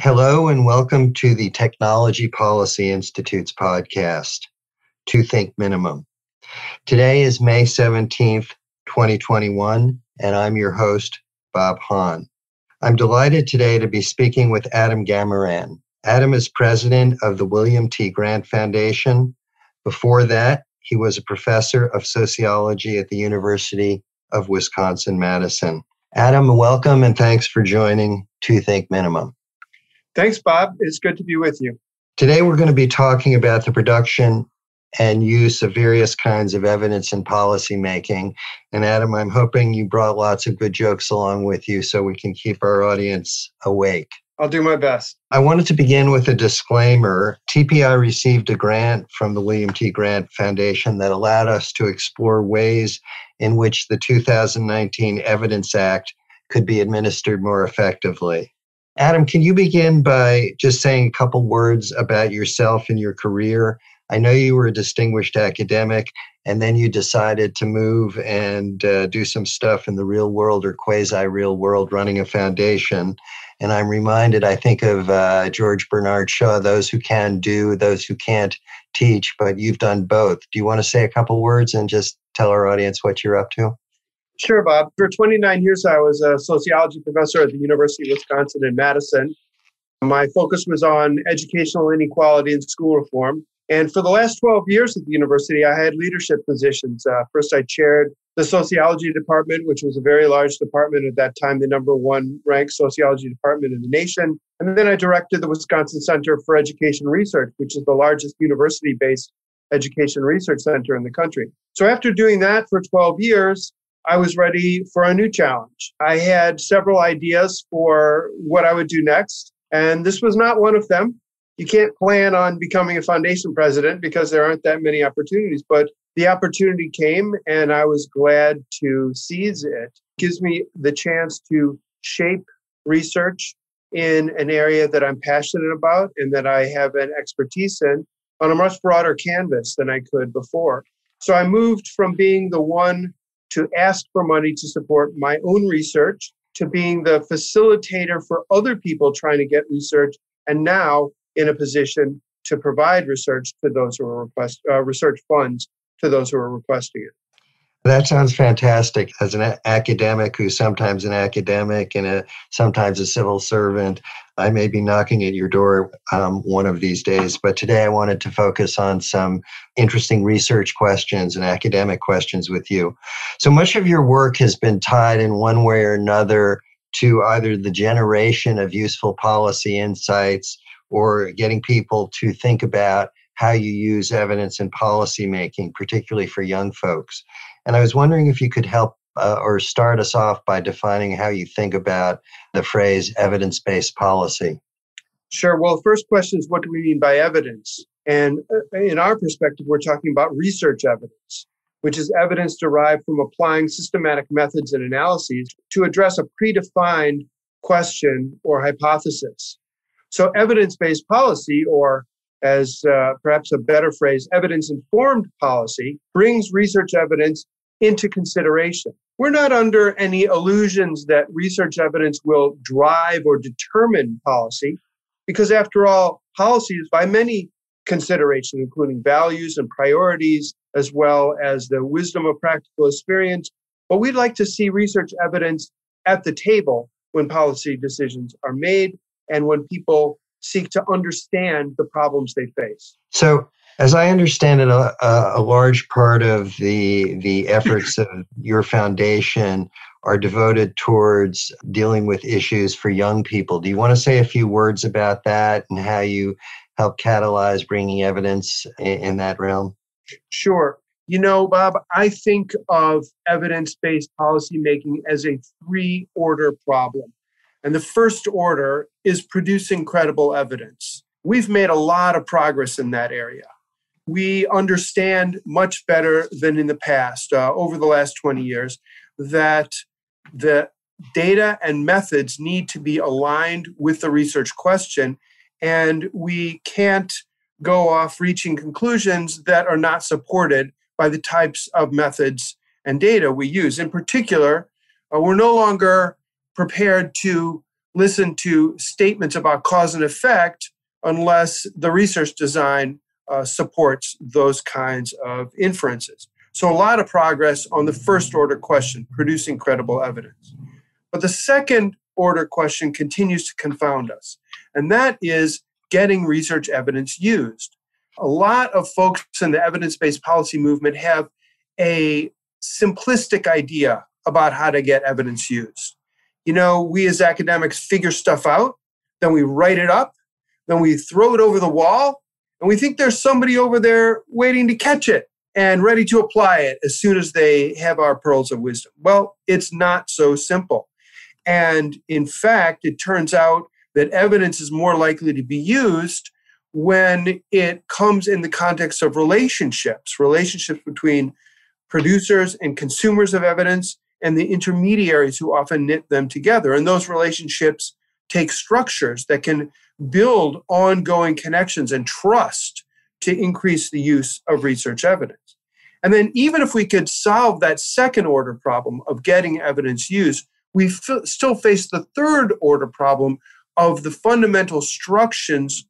Hello and welcome to the Technology Policy Institute's podcast, To Think Minimum. Today is May 17th, 2021, and I'm your host, Bob Hahn. I'm delighted today to be speaking with Adam Gamoran. Adam is president of the William T. Grant Foundation. Before that, he was a professor of sociology at the University of Wisconsin-Madison. Adam, welcome and thanks for joining To Think Minimum. Thanks, Bob. It's good to be with you. Today, we're going to be talking about the production and use of various kinds of evidence in policymaking. And Adam, I'm hoping you brought lots of good jokes along with you so we can keep our audience awake. I'll do my best. I wanted to begin with a disclaimer. TPI received a grant from the William T. Grant Foundation that allowed us to explore ways in which the 2019 Evidence Act could be administered more effectively. Adam, can you begin by just saying a couple words about yourself and your career? I know you were a distinguished academic, and then you decided to move and do some stuff in the real world or quasi-real world, running a foundation. And I'm reminded, I think of George Bernard Shaw, those who can do, those who can't teach, but you've done both. Do you want to say a couple words and just tell our audience what you're up to? Sure, Bob. For 29 years, I was a sociology professor at the University of Wisconsin-Madison. My focus was on educational inequality and school reform. And for the last 12 years at the university, I had leadership positions. First, I chaired the sociology department, which was a very large department at that time, the number one ranked sociology department in the nation. And then I directed the Wisconsin Center for Education Research, which is the largest university-based education research center in the country. So after doing that for 12 years, I was ready for a new challenge. I had several ideas for what I would do next, and this was not one of them. You can't plan on becoming a foundation president because there aren't that many opportunities, but the opportunity came and I was glad to seize it. It gives me the chance to shape research in an area that I'm passionate about and that I have an expertise in on a much broader canvas than I could before. So I moved from being the one to ask for money to support my own research, to being the facilitator for other people trying to get research, and now in a position to provide research to those who are research funds to those who are requesting it. That sounds fantastic. As an academic who's sometimes an academic and sometimes a civil servant, I may be knocking at your door one of these days. But today I wanted to focus on some interesting research questions and academic questions with you. So much of your work has been tied in one way or another to either the generation of useful policy insights or getting people to think about how you use evidence in policy making, particularly for young folks. And I was wondering if you could help or start us off by defining how you think about the phrase evidence-based policy. Sure. Well, the first question is, what do we mean by evidence? And in our perspective, we're talking about research evidence, which is evidence derived from applying systematic methods and analyses to address a predefined question or hypothesis. So evidence-based policy, or as perhaps a better phrase, evidence-informed policy, brings research evidence into consideration. We're not under any illusions that research evidence will drive or determine policy, because after all, policy is by many considerations, including values and priorities, as well as the wisdom of practical experience. But we'd like to see research evidence at the table when policy decisions are made and when people seek to understand the problems they face. So, as I understand it, a large part of the efforts of your foundation are devoted towards dealing with issues for young people. Do you want to say a few words about that and how you help catalyze bringing evidence in that realm? Sure. You know, Bob, I think of evidence-based policymaking as a three-order problem. And the first order is producing credible evidence. We've made a lot of progress in that area. We understand much better than in the past, over the last 20 years, that the data and methods need to be aligned with the research question, and we can't go off reaching conclusions that are not supported by the types of methods and data we use. In particular, we're no longer prepared to listen to statements about cause and effect unless the research design supports those kinds of inferences. So a lot of progress on the first order question, producing credible evidence. But the second order question continues to confound us, and that is getting research evidence used. A lot of folks in the evidence-based policy movement have a simplistic idea about how to get evidence used. You know, we as academics figure stuff out, then we write it up, then we throw it over the wall, and we think there's somebody over there waiting to catch it and ready to apply it as soon as they have our pearls of wisdom. Well, it's not so simple. And in fact, it turns out that evidence is more likely to be used when it comes in the context of relationships between producers and consumers of evidence and the intermediaries who often knit them together. And those relationships take structures that can build ongoing connections and trust to increase the use of research evidence. And then even if we could solve that second order problem of getting evidence used, we still face the third order problem of the fundamental structures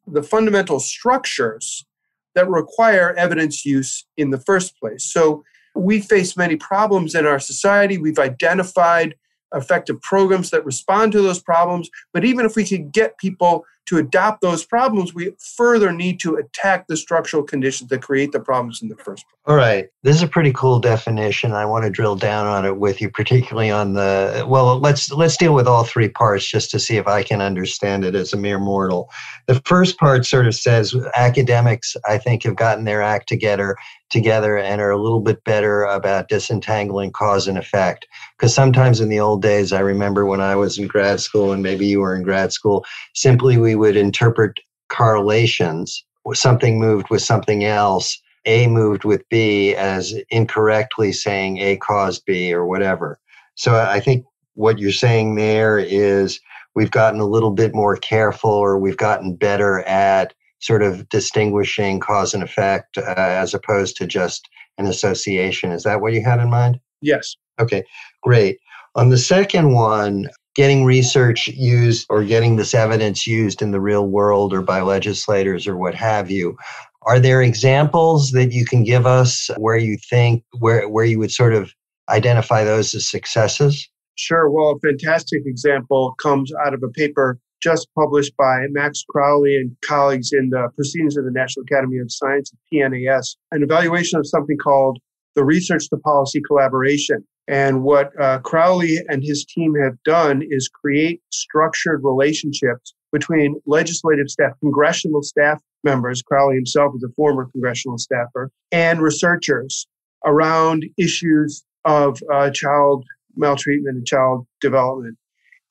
that require evidence use in the first place. So we face many problems in our society. We've identified effective programs that respond to those problems. But even if we could get people to adopt those problems, we further need to attack the structural conditions that create the problems in the first place. All right. This is a pretty cool definition. I want to drill down on it with you, particularly on let's deal with all three parts just to see if I can understand it as a mere mortal. The first part sort of says academics, I think, have gotten their act together and are a little bit better about disentangling cause and effect. Because sometimes in the old days, I remember when I was in grad school and maybe you were in grad school, simply we would interpret correlations. Something moved with something else. A moved with B as incorrectly saying A caused B or whatever. So I think what you're saying there is we've gotten a little bit more careful, or we've gotten better at sort of distinguishing cause and effect as opposed to just an association. Is that what you had in mind? Yes. Okay, great. On the second one, getting research used or getting this evidence used in the real world or by legislators or what have you, are there examples that you can give us where you think, where you would sort of identify those as successes? Sure. Well, a fantastic example comes out of a paper just published by Max Crowley and colleagues in the Proceedings of the National Academy of Sciences, PNAS, an evaluation of something called the Research to Policy Collaboration. And what Crowley and his team have done is create structured relationships between legislative staff, congressional staff members, Crowley himself is a former congressional staffer, and researchers around issues of child maltreatment and child development.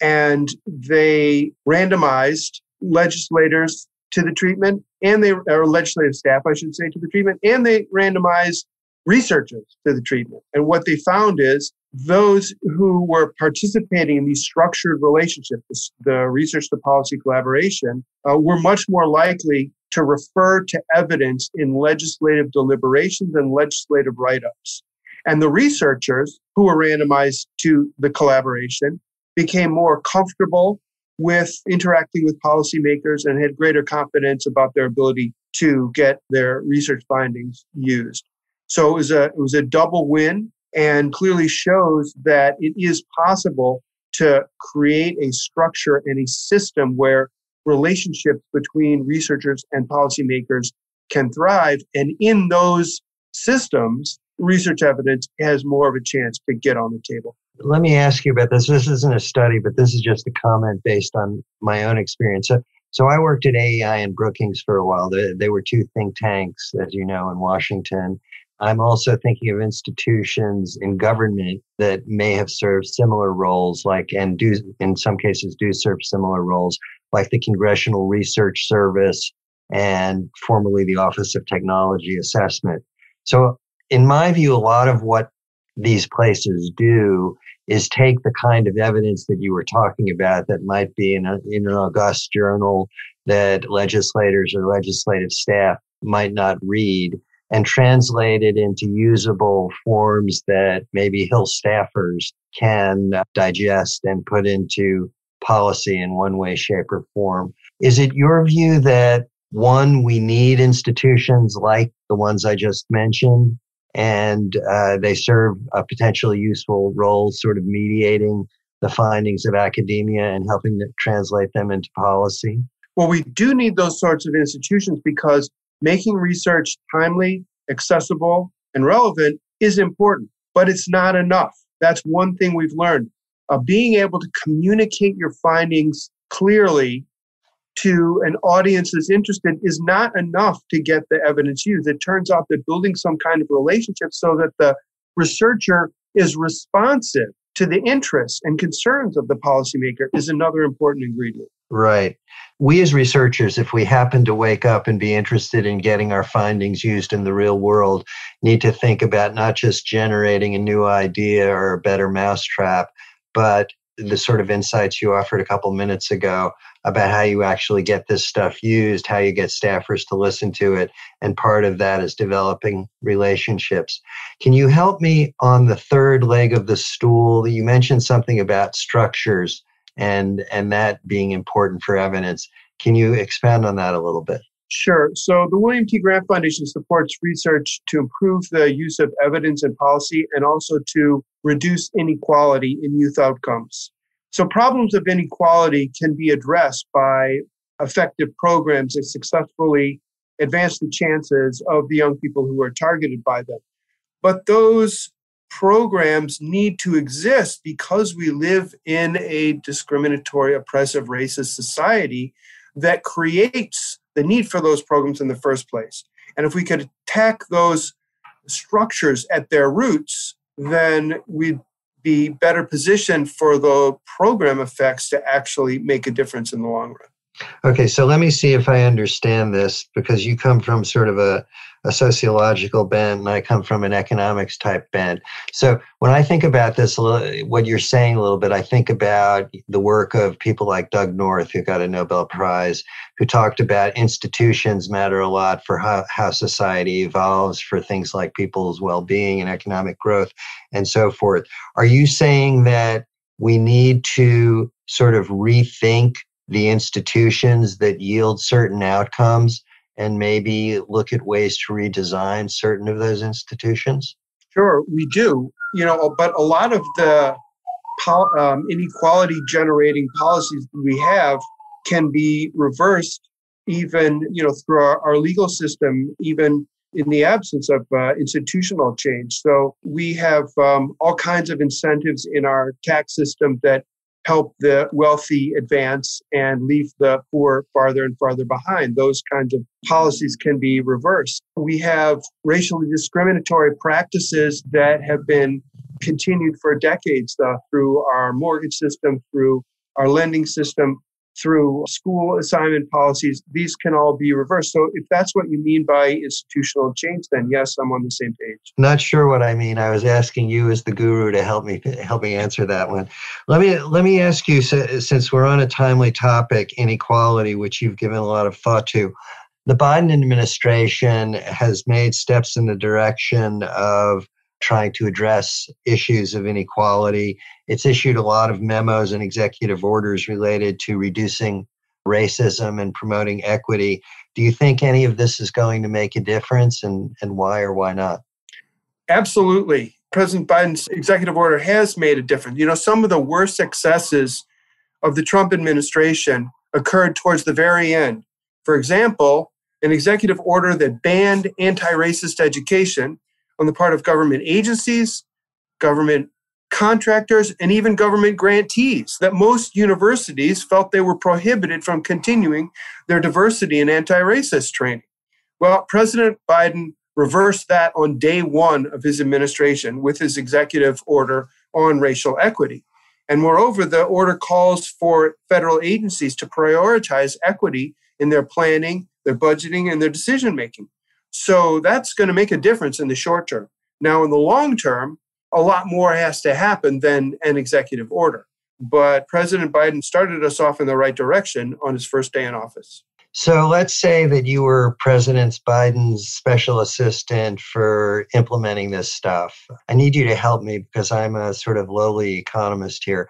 And they randomized legislators to the treatment, or legislative staff, I should say, to the treatment, and they randomized researchers to the treatment. And what they found is those who were participating in these structured relationships, the research to policy collaboration, were much more likely to refer to evidence in legislative deliberations and legislative write-ups. And the researchers who were randomized to the collaboration became more comfortable with interacting with policymakers and had greater confidence about their ability to get their research findings used. So it was a double win, and clearly shows that it is possible to create a structure and a system where relationships between researchers and policymakers can thrive. And in those systems, research evidence has more of a chance to get on the table. Let me ask you about this. This isn't a study, but this is just a comment based on my own experience. So I worked at AEI and Brookings for a while. They were two think tanks, as you know, in Washington. I'm also thinking of institutions in government that may have served similar roles, and do, in some cases, do serve similar roles, like the Congressional Research Service and formerly the Office of Technology Assessment. So in my view, a lot of what these places do is take the kind of evidence that you were talking about that might be in an august journal that legislators or legislative staff might not read, and translate it into usable forms that maybe Hill staffers can digest and put into policy in one way, shape, or form. Is it your view that, one, we need institutions like the ones I just mentioned, and they serve a potentially useful role sort of mediating the findings of academia and helping to translate them into policy? Well, we do need those sorts of institutions because making research timely, accessible, and relevant is important, but it's not enough. That's one thing we've learned. Being able to communicate your findings clearly to an audience that's interested is not enough to get the evidence used. It turns out that building some kind of relationship so that the researcher is responsive to the interests and concerns of the policymaker is another important ingredient. Right. We as researchers, if we happen to wake up and be interested in getting our findings used in the real world, need to think about not just generating a new idea or a better mousetrap, but the sort of insights you offered a couple minutes ago about how you actually get this stuff used, how you get staffers to listen to it. And part of that is developing relationships. Can you help me on the third leg of the stool? You mentioned something about structures and that being important for evidence. Can you expand on that a little bit? Sure. So the William T. Grant Foundation supports research to improve the use of evidence in policy and also to reduce inequality in youth outcomes. So problems of inequality can be addressed by effective programs that successfully advance the chances of the young people who are targeted by them. But those programs need to exist because we live in a discriminatory, oppressive, racist society that creates the need for those programs in the first place. And if we could attack those structures at their roots, then we'd be better positioned for the program effects to actually make a difference in the long run. Okay, so let me see if I understand this, because you come from sort of a sociological bent and I come from an economics type bent. So when I think about this, what you're saying a little bit, I think about the work of people like Doug North, who got a Nobel Prize, who talked about institutions matter a lot for how society evolves, for things like people's well-being and economic growth and so forth. Are you saying that we need to sort of rethink the institutions that yield certain outcomes and maybe look at ways to redesign certain of those institutions? Sure, we do. But a lot of the inequality generating policies we have can be reversed even, through our legal system, even in the absence of institutional change. So we have all kinds of incentives in our tax system that help the wealthy advance and leave the poor farther and farther behind. Those kinds of policies can be reversed. We have racially discriminatory practices that have been continued for decades through our mortgage system, through our lending system, through school assignment policies. These can all be reversed. So if that's what you mean by institutional change, then yes, I'm on the same page. Not sure what I mean. I was asking you as the guru to help me answer that one. Let me ask you, since we're on a timely topic, inequality, which you've given a lot of thought to. The Biden administration has made steps in the direction of trying to address issues of inequality. It's issued a lot of memos and executive orders related to reducing racism and promoting equity. Do you think any of this is going to make a difference, and why or why not? Absolutely. President Biden's executive order has made a difference. Some of the worst successes of the Trump administration occurred towards the very end. For example, an executive order that banned anti-racist education on the part of government agencies, government contractors, and even government grantees, that most universities felt they were prohibited from continuing their diversity and anti-racist training. Well, President Biden reversed that on day one of his administration with his executive order on racial equity. And moreover, the order calls for federal agencies to prioritize equity in their planning, their budgeting, and their decision-making. So that's going to make a difference in the short term. Now, in the long term, a lot more has to happen than an executive order. But President Biden started us off in the right direction on his first day in office. So let's say that you were President Biden's special assistant for implementing this stuff. I need you to help me because I'm a sort of lowly economist here.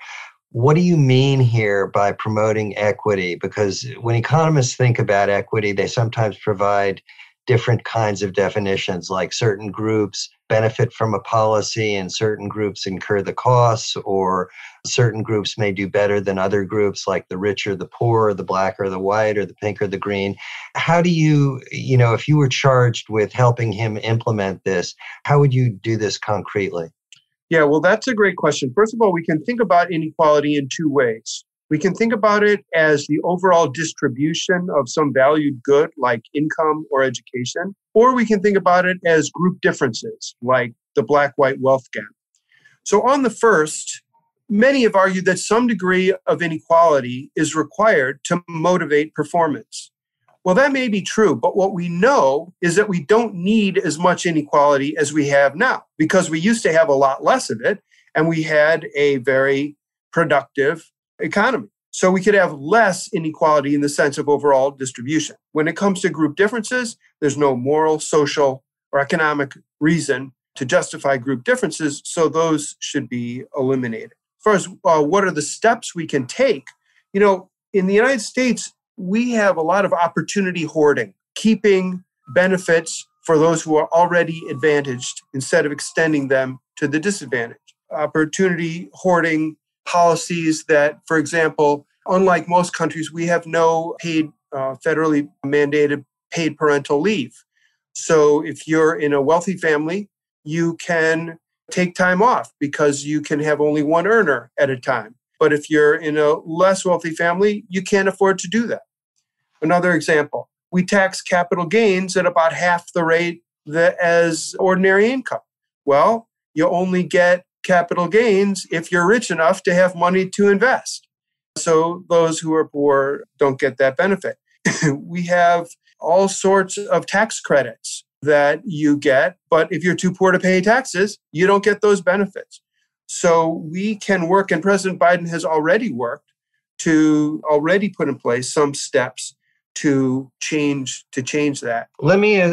What do you mean here by promoting equity? Because when economists think about equity, they sometimes provide different kinds of definitions, like certain groups benefit from a policy and certain groups incur the costs, or certain groups may do better than other groups, like the rich or the poor, or the black or the white, or the pink or the green. How do if you were charged with helping him implement this, how would you do this concretely? Yeah, well, that's a great question. First of all, we can think about inequality in two ways. We can think about it as the overall distribution of some valued good like income or education, or we can think about it as group differences like the black-white wealth gap. So on the first, many have argued that some degree of inequality is required to motivate performance. Well, that may be true, but what we know is that we don't need as much inequality as we have now, because we used to have a lot less of it, and we had a very productive economy. So we could have less inequality in the sense of overall distribution. When it comes to group differences, there's no moral, social, or economic reason to justify group differences, so those should be eliminated. As far as what are the steps we can take, in the United States, we have a lot of opportunity hoarding, keeping benefits for those who are already advantaged instead of extending them to the disadvantaged. Opportunity hoarding policies that, for example, unlike most countries, we have no paid, federally mandated paid parental leave. So if you're in a wealthy family, you can take time off because you can have only one earner at a time. But if you're in a less wealthy family, you can't afford to do that. Another example, we tax capital gains at about half the rate as ordinary income. Well, you only get capital gains if you're rich enough to have money to invest. So those who are poor don't get that benefit. We have all sorts of tax credits that you get, but if you're too poor to pay taxes, you don't get those benefits. So we can work, and President Biden has already worked to already put in place some steps to change that.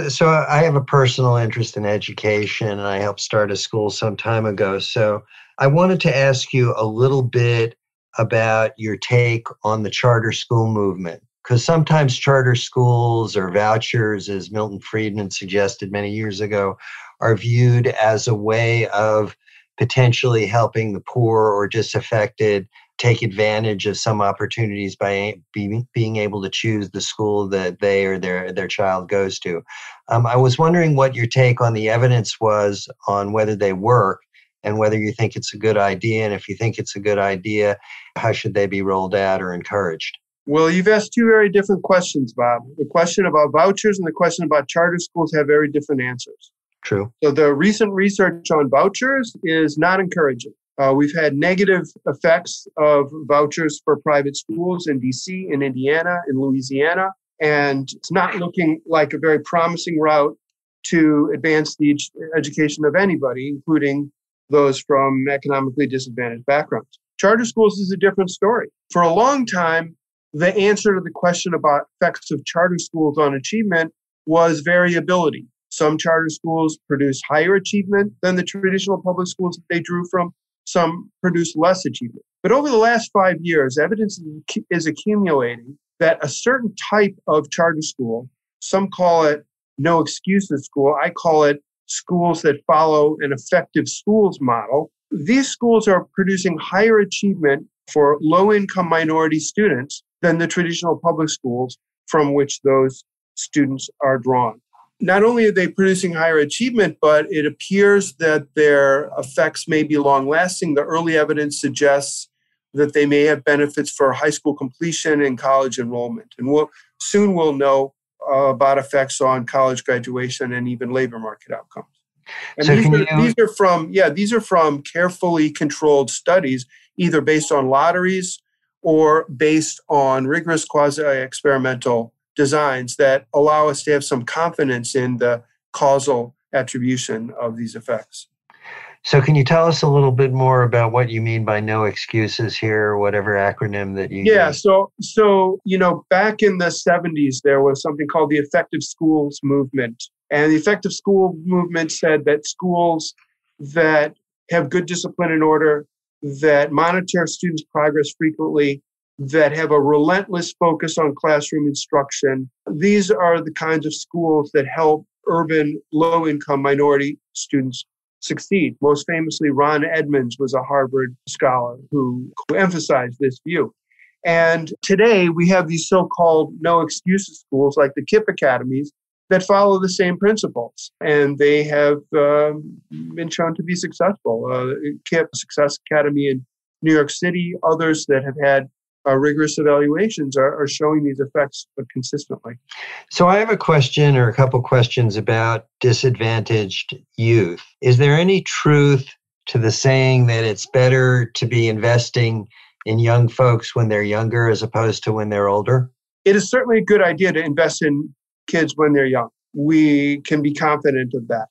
So I have a personal interest in education, and I helped start a school some time ago. So I wanted to ask you a little bit about your take on the charter school movement, because sometimes charter schools or vouchers, as Milton Friedman suggested many years ago, are viewed as a way of potentially helping the poor or disaffected take advantage of some opportunities by being able to choose the school that they or their child goes to. I was wondering what your take on the evidence was on whether they work and whether you think it's a good idea. And if you think it's a good idea, how should they be rolled out or encouraged? Well, you've asked two very different questions, Bob. The question about vouchers and the question about charter schools have very different answers. True. So the recent research on vouchers is not encouraging. We've had negative effects of vouchers for private schools in DC, in Indiana, in Louisiana, and it's not looking like a very promising route to advance the education of anybody, including those from economically disadvantaged backgrounds. Charter schools is a different story. For a long time, the answer to the question about effects of charter schools on achievement was variability. Some charter schools produce higher achievement than the traditional public schools that they drew from. Some produce less achievement. But over the last 5 years, evidence is accumulating that a certain type of charter school, some call it no excuses school, I call it schools that follow an effective schools model. These schools are producing higher achievement for low-income minority students than the traditional public schools from which those students are drawn. Not only are they producing higher achievement, but it appears that their effects may be long-lasting. The early evidence suggests that they may have benefits for high school completion and college enrollment. And soon we'll know about effects on college graduation and even labor market outcomes. And So these are from carefully controlled studies, either based on lotteries or based on rigorous quasi-experimental designs that allow us to have some confidence in the causal attribution of these effects. So can you tell us a little bit more about what you mean by no excuses here, or whatever acronym that you use? So back in the 70s, there was something called the effective schools movement. And the effective school movement said that schools that have good discipline and order, that monitor students' progress frequently, that have a relentless focus on classroom instruction. These are the kinds of schools that help urban, low-income minority students succeed. Most famously, Ron Edmonds was a Harvard scholar who emphasized this view. And today we have these so-called no excuses schools like the KIPP academies that follow the same principles. And they have been shown to be successful. KIPP Success Academy in New York City, others that have had rigorous evaluations are showing these effects consistently. So I have a question or a couple questions about disadvantaged youth. Is there any truth to the saying that it's better to be investing in young folks when they're younger as opposed to when they're older? It is certainly a good idea to invest in kids when they're young. We can be confident of that.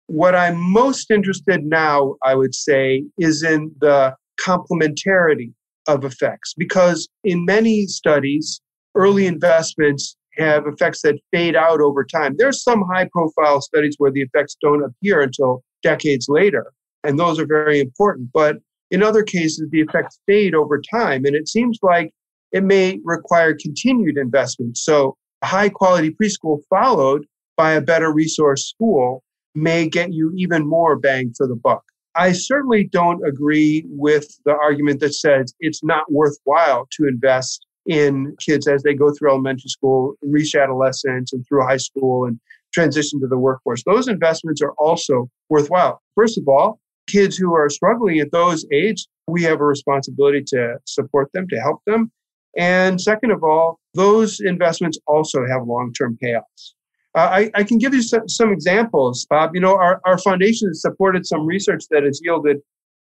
What I'm most interested now, I would say, is in the complementarity of effects, because in many studies, early investments have effects that fade out over time. There's some high-profile studies where the effects don't appear until decades later, and those are very important. But in other cases, the effects fade over time, and it seems like it may require continued investment. So a high-quality preschool followed by a better resource school may get you even more bang for the buck. I certainly don't agree with the argument that says it's not worthwhile to invest in kids as they go through elementary school, reach adolescence, and through high school and transition to the workforce. Those investments are also worthwhile. First of all, kids who are struggling at those ages, we have a responsibility to support them, to help them. And second of all, those investments also have long-term payoffs. I can give you some examples, Bob. You know, our foundation has supported some research that has yielded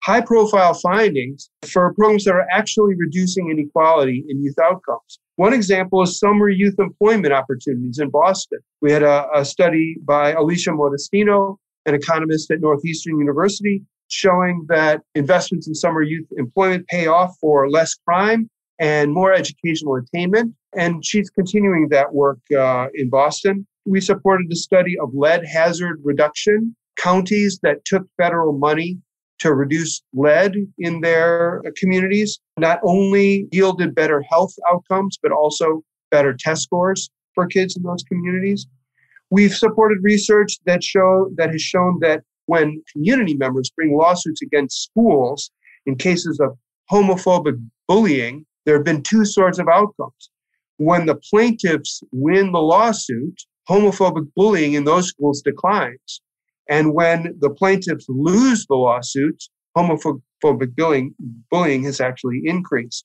high-profile findings for programs that are actually reducing inequality in youth outcomes. One example is summer youth employment opportunities in Boston. We had a study by Alicia Modestino, an economist at Northeastern University, showing that investments in summer youth employment pay off for less crime and more educational attainment. And she's continuing that work in Boston. We supported the study of lead hazard reduction. Counties that took federal money to reduce lead in their communities not only yielded better health outcomes, but also better test scores for kids in those communities. We've supported research that has shown that when community members bring lawsuits against schools in cases of homophobic bullying, there have been two sorts of outcomes. When the plaintiffs win the lawsuit, homophobic bullying in those schools declines. And when the plaintiffs lose the lawsuit, homophobic bullying has actually increased.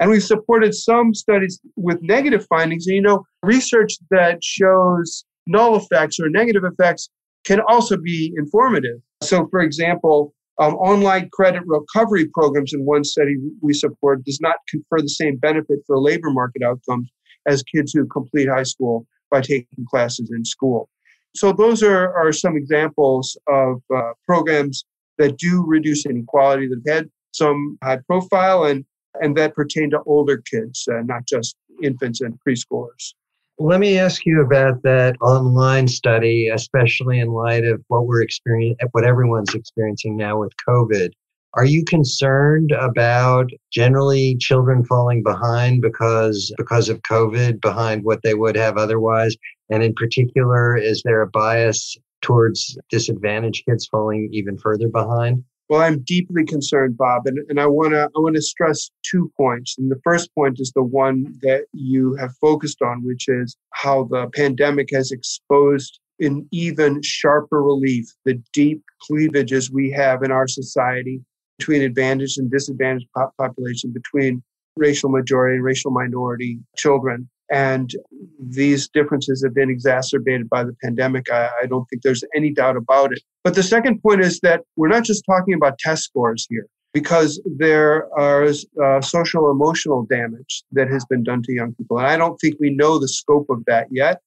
And we've supported some studies with negative findings. And, you know, research that shows null effects or negative effects can also be informative. So, for example, online credit recovery programs in one study we support does not confer the same benefit for labor market outcomes as kids who complete high school by taking classes in school. So those are some examples of programs that do reduce inequality, that have had some high profile and that pertain to older kids, not just infants and preschoolers. Let me ask you about that online study, especially in light of what everyone's experiencing now with COVID. Are you concerned about generally children falling behind because of COVID, behind what they would have otherwise? And in particular, is there a bias towards disadvantaged kids falling even further behind? Well, I'm deeply concerned, Bob, and I want to stress 2 points. And the first point is the one that you have focused on, which is how the pandemic has exposed in even sharper relief the deep cleavages we have in our society between advantaged and disadvantaged population, between racial majority and racial minority children. And these differences have been exacerbated by the pandemic. I don't think there's any doubt about it. But the second point is that we're not just talking about test scores here, because there are social emotional damage that has been done to young people. And I don't think we know the scope of that yet,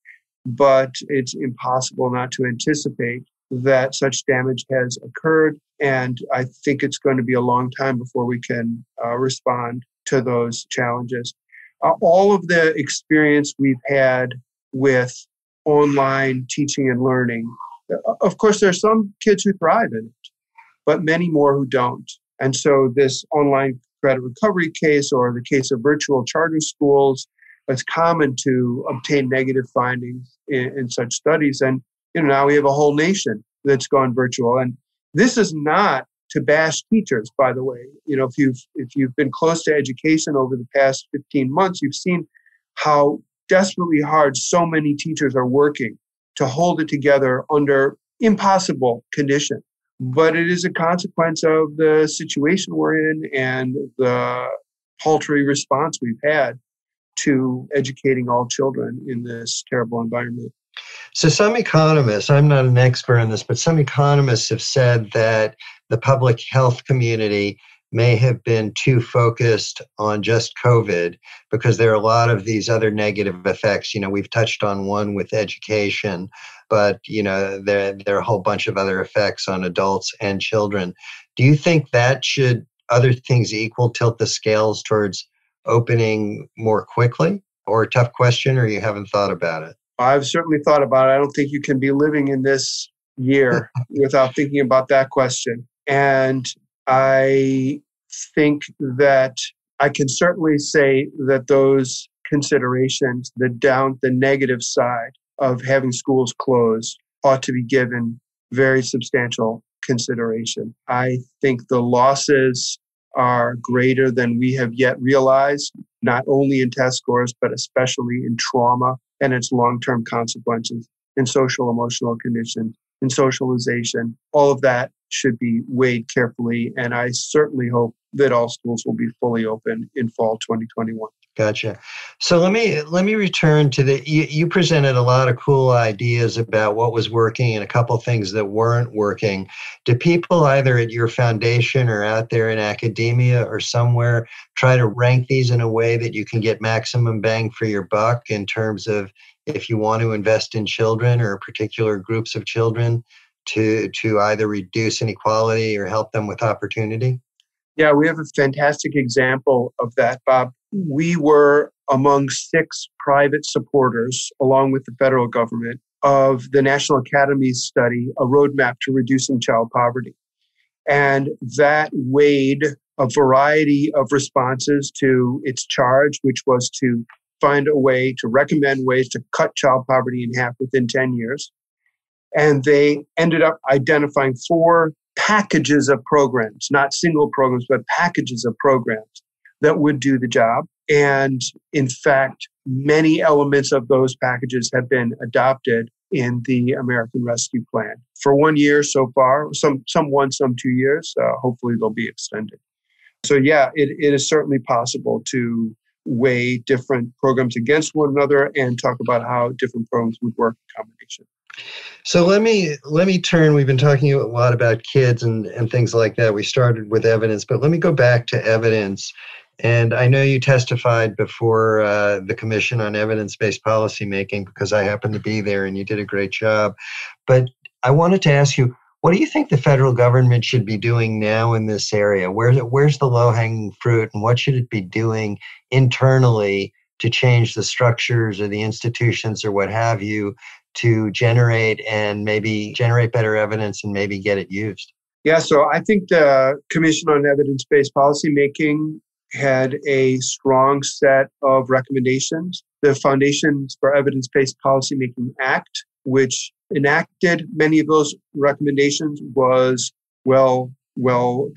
but it's impossible not to anticipate that such damage has occurred. And I think it's going to be a long time before we can respond to those challenges. All of the experience we've had with online teaching and learning, of course, there are some kids who thrive in it, but many more who don't. And so this online credit recovery case or the case of virtual charter schools, it's common to obtain negative findings in such studies. And now we have a whole nation that's gone virtual. And this is not to bash teachers, by the way. If you've been close to education over the past 15 months, you've seen how desperately hard so many teachers are working to hold it together under impossible conditions. But it is a consequence of the situation we're in and the paltry response we've had to educating all children in this terrible environment. So some economists, I'm not an expert in this, but some economists have said that the public health community may have been too focused on just COVID because there are a lot of these other negative effects. We've touched on one with education, but there are a whole bunch of other effects on adults and children. Do you think that should, other things equal, tilt the scales towards opening more quickly? Or a tough question, or you haven't thought about it? I've certainly thought about it. I don't think you can be living in this year without thinking about that question. And I think that I can certainly say that those considerations, the negative side of having schools closed, ought to be given very substantial consideration. I think the losses are greater than we have yet realized, not only in test scores, but especially in trauma and its long-term consequences in social emotional conditions, in socialization. All of that should be weighed carefully. And I certainly hope that all schools will be fully open in fall 2021. Gotcha. So let me return to you presented a lot of cool ideas about what was working and a couple of things that weren't working. Do people either at your foundation or out there in academia or somewhere try to rank these in a way that you can get maximum bang for your buck in terms of if you want to invest in children or particular groups of children to either reduce inequality or help them with opportunity? Yeah, we have a fantastic example of that, Bob. We were among 6 private supporters, along with the federal government, of the National Academy's study, A Roadmap to Reducing Child Poverty. And that weighed a variety of responses to its charge, which was to find a way to recommend ways to cut child poverty in half within 10 years. And they ended up identifying 4 packages of programs, not single programs, but packages of programs that would do the job. And in fact, many elements of those packages have been adopted in the American Rescue Plan for 1 year so far, some 1, some 2 years. Hopefully they'll be extended. So yeah, it is certainly possible to weigh different programs against one another and talk about how different programs would work in combination. So let me turn. We've been talking a lot about kids and things like that. We started with evidence, but let me go back to evidence. And I know you testified before the Commission on Evidence-Based Policymaking because I happened to be there and you did a great job. But I wanted to ask you, what do you think the federal government should be doing now in this area? Where's the low-hanging fruit and what should it be doing internally to change the structures or the institutions or what have you to generate better evidence and maybe get it used? Yeah, so I think the Commission on Evidence-Based Policymaking had a strong set of recommendations. The Foundations for Evidence-Based Policymaking Act, which enacted many of those recommendations, was well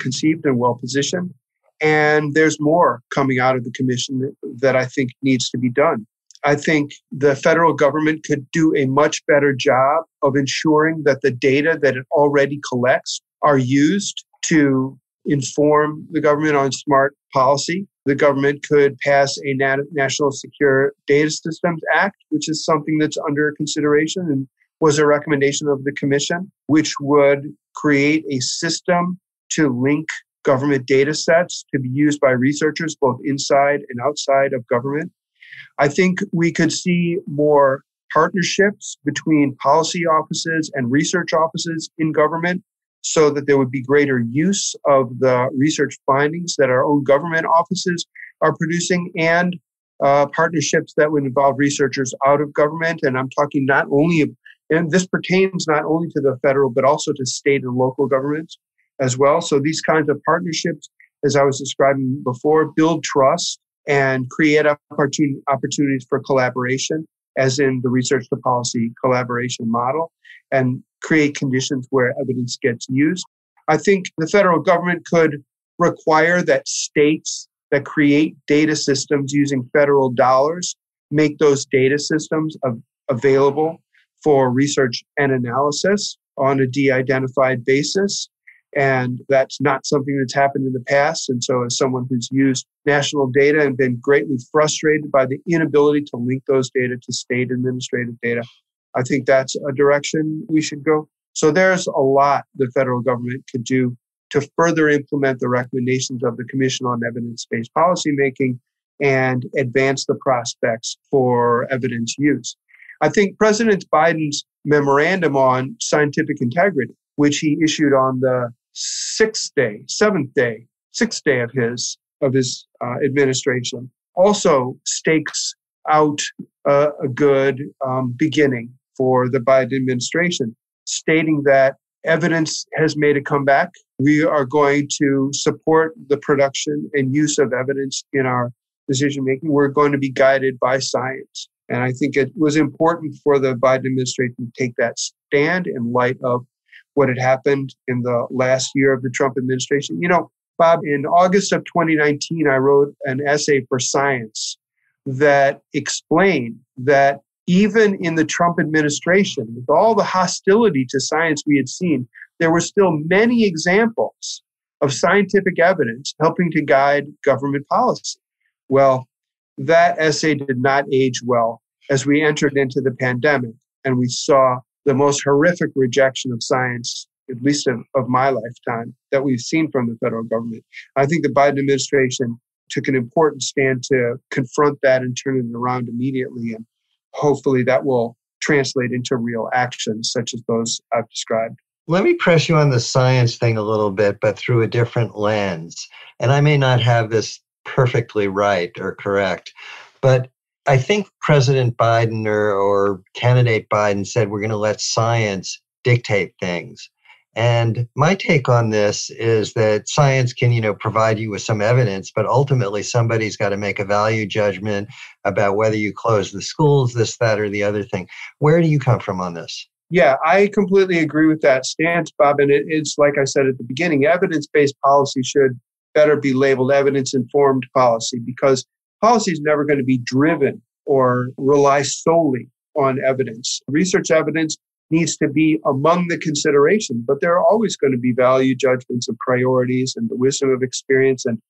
conceived and well positioned. And there's more coming out of the Commission that I think needs to be done. I think the federal government could do a much better job of ensuring that the data that it already collects are used to inform the government on smart policy. The government could pass a National Secure Data Systems Act, which is something that's under consideration and was a recommendation of the Commission, which would create a system to link government data sets to be used by researchers both inside and outside of government. I think we could see more partnerships between policy offices and research offices in government so that there would be greater use of the research findings that our own government offices are producing and partnerships that would involve researchers out of government. And I'm talking and this pertains not only to the federal, but also to state and local governments. as well. So these kinds of partnerships, as I was describing before, build trust and create opportunities for collaboration, as in the research to policy collaboration model, and create conditions where evidence gets used. I think the federal government could require that states that create data systems using federal dollars make those data systems available for research and analysis on a de-identified basis. And that's not something that's happened in the past. And so as someone who's used national data and been greatly frustrated by the inability to link those data to state administrative data, I think that's a direction we should go. So there's a lot the federal government could do to further implement the recommendations of the Commission on Evidence-Based Policymaking and advance the prospects for evidence use. I think President Biden's memorandum on scientific integrity, which he issued on the sixth day of his administration, also stakes out a good beginning for the Biden administration, stating that evidence has made a comeback. We are going to support the production and use of evidence in our decision making. We're going to be guided by science. And I think it was important for the Biden administration to take that stand in light of what had happened in the last year of the Trump administration. You know, Bob, in August of 2019, I wrote an essay for Science that explained that even in the Trump administration, with all the hostility to science we had seen, there were still many examples of scientific evidence helping to guide government policy. Well, that essay did not age well as we entered into the pandemic and we saw the most horrific rejection of science, at least of my lifetime, that we've seen from the federal government. I think the Biden administration took an important stand to confront that and turn it around immediately. And hopefully that will translate into real actions such as those I've described. Let me press you on the science thing a little bit, but through a different lens. And I may not have this perfectly right or correct, but I think President Biden or candidate Biden said we're going to let science dictate things. And my take on this is that science can, provide you with some evidence, but ultimately somebody's got to make a value judgment about whether you close the schools, this, that, or the other thing. Where do you come from on this? Yeah, I completely agree with that stance, Bob. And it's like I said at the beginning, evidence-based policy should better be labeled evidence-informed policy, because policy is never going to be driven or rely solely on evidence. Research evidence needs to be among the considerations, but there are always going to be value judgments and priorities and the wisdom of experience and,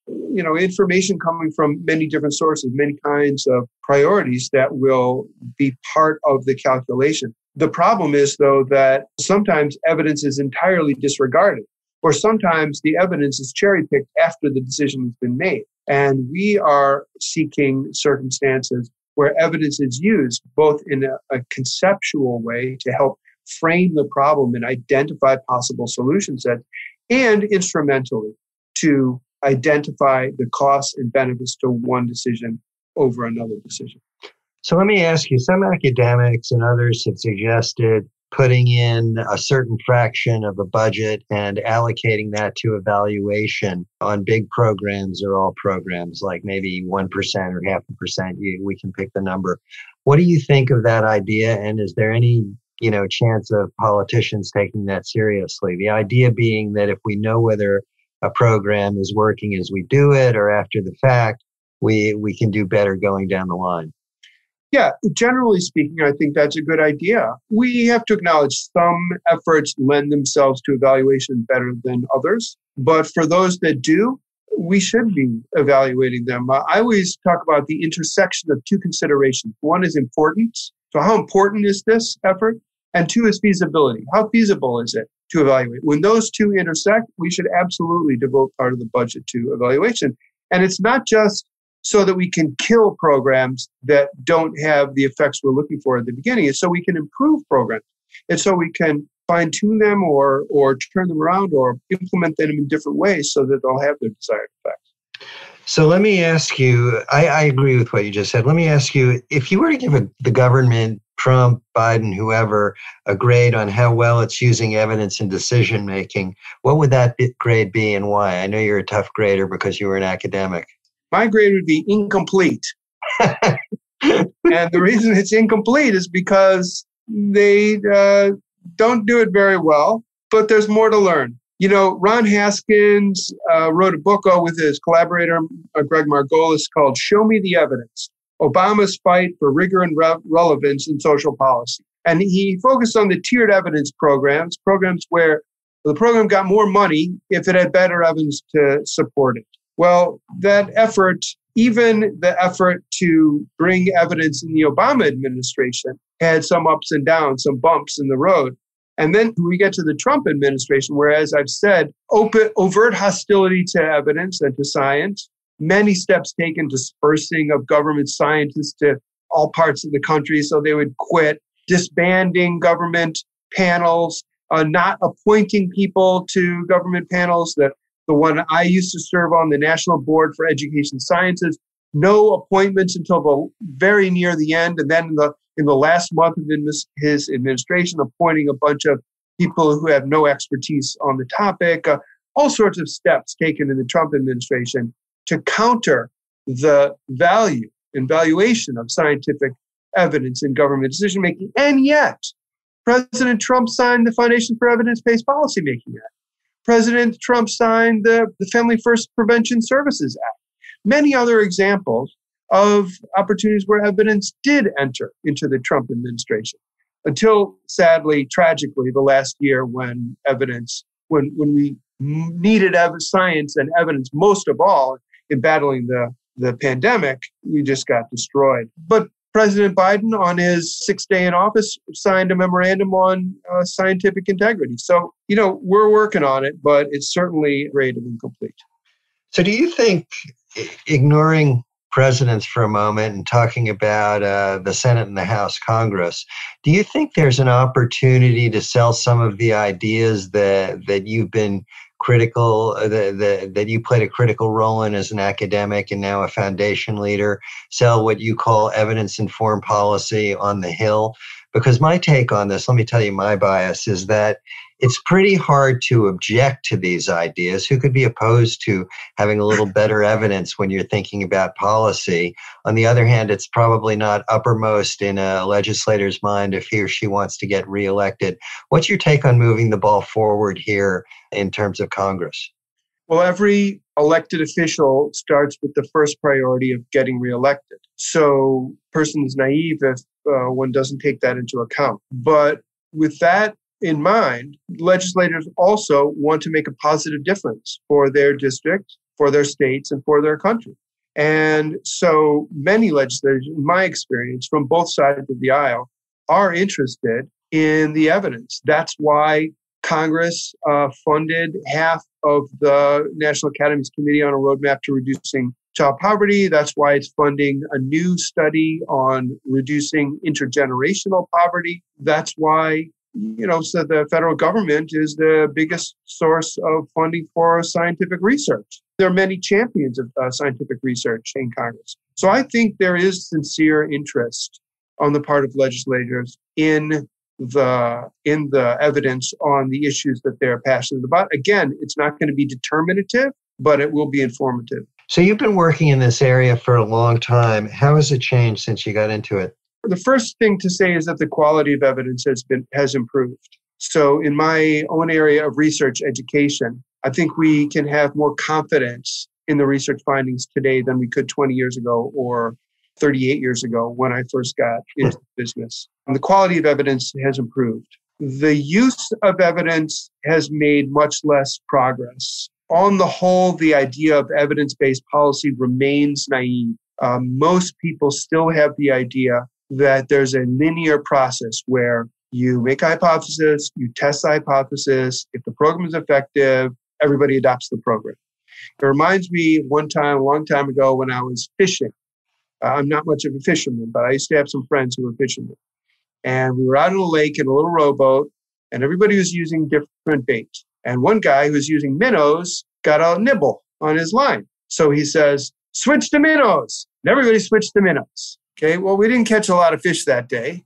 information coming from many different sources, many kinds of priorities that will be part of the calculation. The problem is, though, that sometimes evidence is entirely disregarded, or sometimes the evidence is cherry-picked after the decision has been made. And we are seeking circumstances where evidence is used both in a conceptual way to help frame the problem and identify possible solution sets, and instrumentally to identify the costs and benefits to one decision over another decision. So let me ask you, some academics and others have suggested putting in a certain fraction of a budget and allocating that to evaluation on big programs or all programs, like maybe 1% or 0.5%. We can pick the number. What do you think of that idea? And is there any, chance of politicians taking that seriously? The idea being that if we know whether a program is working as we do it or after the fact, we can do better going down the line. Yeah, generally speaking, I think that's a good idea. We have to acknowledge some efforts lend themselves to evaluation better than others. But for those that do, we should be evaluating them. I always talk about the intersection of two considerations. One is importance. So how important is this effort? And two is feasibility. How feasible is it to evaluate? When those two intersect, we should absolutely devote part of the budget to evaluation. And it's not just so that we can kill programs that don't have the effects we're looking for at the beginning. It's so we can improve programs. It's so we can fine-tune them or turn them around or implement them in different ways so that they'll have their desired effects. So let me ask you, I agree with what you just said. Let me ask you, if you were to give the government Trump, Biden, whoever, a grade on how well it's using evidence in decision making, what would that grade be and why? I know you're a tough grader because you were an academic. My grade would be incomplete. And the reason it's incomplete is because they don't do it very well, but there's more to learn. You know, Ron Haskins wrote a book with his collaborator, Greg Margolis, called Show Me the Evidence, Obama's Fight for Rigor and Relevance in Social Policy. And he focused on the tiered evidence programs where the program got more money if it had better evidence to support it. Well, that effort, even the effort to bring evidence in the Obama administration, had some ups and downs, some bumps in the road. And then we get to the Trump administration, where, as I've said, overt hostility to evidence and to science, many steps taken dispersing of government scientists to all parts of the country so they would quit, disbanding government panels, not appointing people to government panels. The one I used to serve on, the National Board for Education Sciences, no appointments until the very near the end, and then in the last month of his administration, appointing a bunch of people who have no expertise on the topic. All sorts of steps taken in the Trump administration to counter the value and valuation of scientific evidence in government decision-making. And yet, President Trump signed the Foundation for Evidence-Based Policymaking Act. President Trump signed the Family First Prevention Services Act. Many other examples of opportunities where evidence did enter into the Trump administration until, sadly, tragically, the last year when we needed science and evidence most of all in battling the pandemic, we just got destroyed. But President Biden, on his 6th day in office, signed a memorandum on scientific integrity. So, we're working on it, but it's certainly graded incomplete. So do you think, ignoring presidents for a moment and talking about the Senate and the House Congress, do you think there's an opportunity to sell some of the ideas that you've been critical, that you played a critical role in as an academic and now a foundation leader, sell what you call evidence-informed policy on the Hill? Because my take on this, let me tell you my bias, is that it's pretty hard to object to these ideas. Who could be opposed to having a little better evidence when you're thinking about policy? On the other hand, it's probably not uppermost in a legislator's mind if he or she wants to get reelected. What's your take on moving the ball forward here in terms of Congress? Well, every elected official starts with the first priority of getting reelected. So a person is naive if one doesn't take that into account. But with that in mind, legislators also want to make a positive difference for their district, for their states, and for their country. And so many legislators, in my experience, from both sides of the aisle, are interested in the evidence. That's why Congress funded half of the National Academy's Committee on a Roadmap to Reducing Child Poverty. That's why it's funding a new study on reducing intergenerational poverty. That's why, so the federal government is the biggest source of funding for scientific research. There are many champions of scientific research in Congress. So I think there is sincere interest on the part of legislators in the evidence on the issues that they're passionate about. Again, it's not going to be determinative, but it will be informative. So you've been working in this area for a long time. How has it changed since you got into it? The first thing to say is that the quality of evidence has improved. So in my own area of research education, I think we can have more confidence in the research findings today than we could 20 years ago or 38 years ago when I first got into the business. And the quality of evidence has improved. The use of evidence has made much less progress. On the whole, the idea of evidence-based policy remains naive. Most people still have the idea that there's a linear process where you make a hypothesis, you test the hypothesis. If the program is effective, everybody adopts the program. It reminds me one time, a long time ago, when I was fishing. I'm not much of a fisherman, but I used to have some friends who were fishermen. And we were out on a lake in a little rowboat, and everybody was using different baits. And one guy who was using minnows got a nibble on his line. So he says, switch to minnows. And everybody switched to minnows. Okay, well, we didn't catch a lot of fish that day.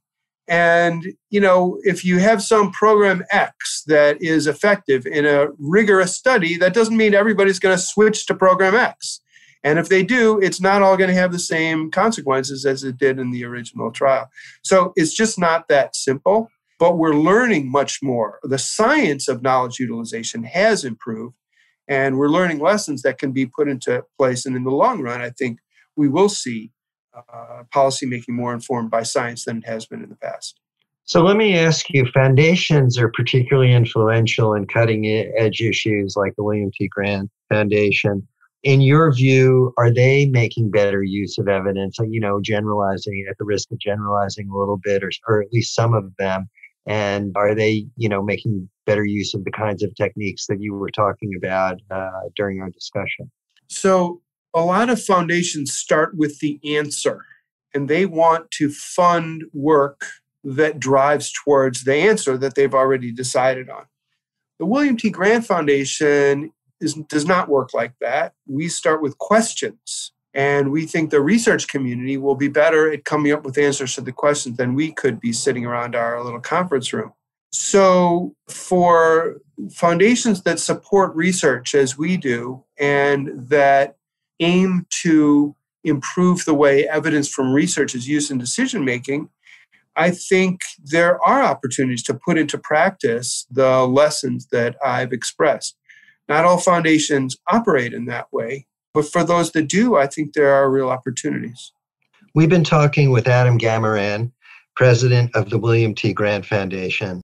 And, if you have some program X that is effective in a rigorous study, that doesn't mean everybody's going to switch to program X. And if they do, it's not all going to have the same consequences as it did in the original trial. So it's just not that simple, but we're learning much more. The science of knowledge utilization has improved, and we're learning lessons that can be put into place. And in the long run, I think we will see policymaking more informed by science than it has been in the past. So let me ask you, foundations are particularly influential in cutting edge issues like the William T. Grant Foundation. In your view, are they making better use of evidence, generalizing at the risk of generalizing a little bit, or at least some of them? And are they, making better use of the kinds of techniques that you were talking about during our discussion? So a lot of foundations start with the answer, and they want to fund work that drives towards the answer that they've already decided on. The William T. Grant Foundation does not work like that. We start with questions, and we think the research community will be better at coming up with answers to the questions than we could be sitting around our little conference room. So for foundations that support research as we do and that aim to improve the way evidence from research is used in decision making, I think there are opportunities to put into practice the lessons that I've expressed. Not all foundations operate in that way, but for those that do, I think there are real opportunities. We've been talking with Adam Gamoran, president of the William T. Grant Foundation.